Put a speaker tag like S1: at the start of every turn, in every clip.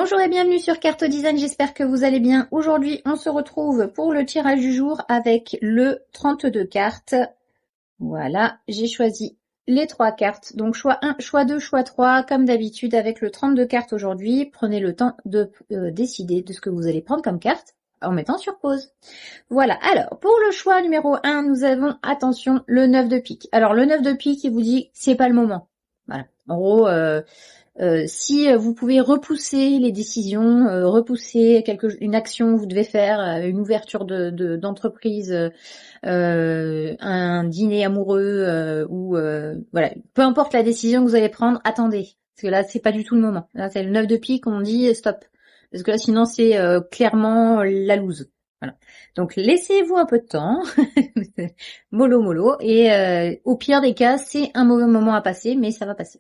S1: Bonjour et bienvenue sur Carte Design, j'espère que vous allez bien. Aujourd'hui, on se retrouve pour le tirage du jour avec le 32 cartes. Voilà, j'ai choisi les 3 cartes. Donc choix 1, choix 2, choix 3, comme d'habitude avec le 32 cartes aujourd'hui. Prenez le temps de décider de ce que vous allez prendre comme carte en mettant sur pause. Voilà, alors pour le choix numéro 1, nous avons, attention, le 9 de pique. Alors le 9 de pique, il vous dit c'est pas le moment. Voilà, en gros... si vous pouvez repousser les décisions, repousser une action que vous devez faire, une ouverture d'entreprise, un dîner amoureux ou voilà, peu importe la décision que vous allez prendre, attendez, parce que là c'est pas du tout le moment. Là c'est le 9 de pique, on dit stop, parce que là sinon c'est clairement la loose. Voilà. Donc laissez-vous un peu de temps, mollo, et au pire des cas, c'est un mauvais moment à passer, mais ça va passer.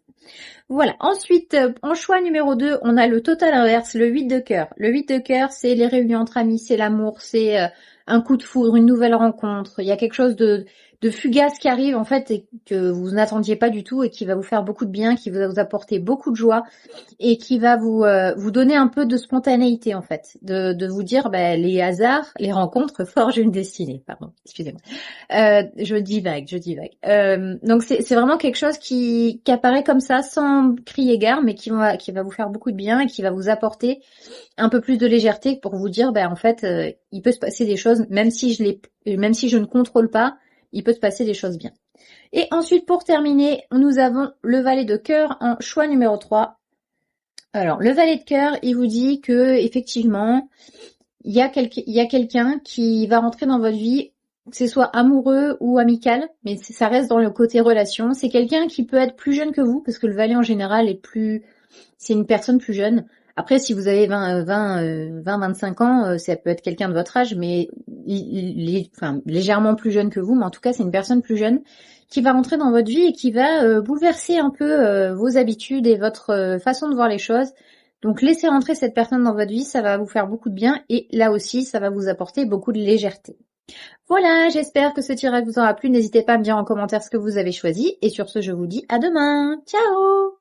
S1: Voilà. Ensuite, en choix numéro 2, on a le total inverse, le 8 de cœur. Le 8 de cœur, c'est les réunions entre amis, c'est l'amour, c'est un coup de foudre, une nouvelle rencontre. Il y a quelque chose de fugace qui arrive en fait et que vous n'attendiez pas du tout et qui va vous faire beaucoup de bien, qui va vous apporter beaucoup de joie et qui va vous donner un peu de spontanéité en fait, de vous dire les hasards, les rencontres forgent une destinée. Pardon, excusez-moi. Je divague. Donc c'est vraiment quelque chose qui apparaît comme ça, sans crier gare, mais qui va vous faire beaucoup de bien et qui va vous apporter un peu plus de légèreté pour vous dire, en fait, il peut se passer des choses, même si je ne contrôle pas, il peut se passer des choses bien. Et ensuite, pour terminer, nous avons le valet de cœur en choix numéro 3. Alors, le valet de cœur, il vous dit que effectivement, il y a quelqu'un qui va rentrer dans votre vie, que ce soit amoureux ou amical, mais ça reste dans le côté relation. C'est quelqu'un qui peut être plus jeune que vous, parce que le valet en général c'est une personne plus jeune. Après, si vous avez 25 ans, ça peut être quelqu'un de votre âge, mais légèrement plus jeune que vous, mais en tout cas, c'est une personne plus jeune qui va rentrer dans votre vie et qui va bouleverser un peu vos habitudes et votre façon de voir les choses. Donc laissez rentrer cette personne dans votre vie, ça va vous faire beaucoup de bien et là aussi, ça va vous apporter beaucoup de légèreté. Voilà, j'espère que ce tirage vous aura plu. N'hésitez pas à me dire en commentaire ce que vous avez choisi. Et sur ce, je vous dis à demain. Ciao!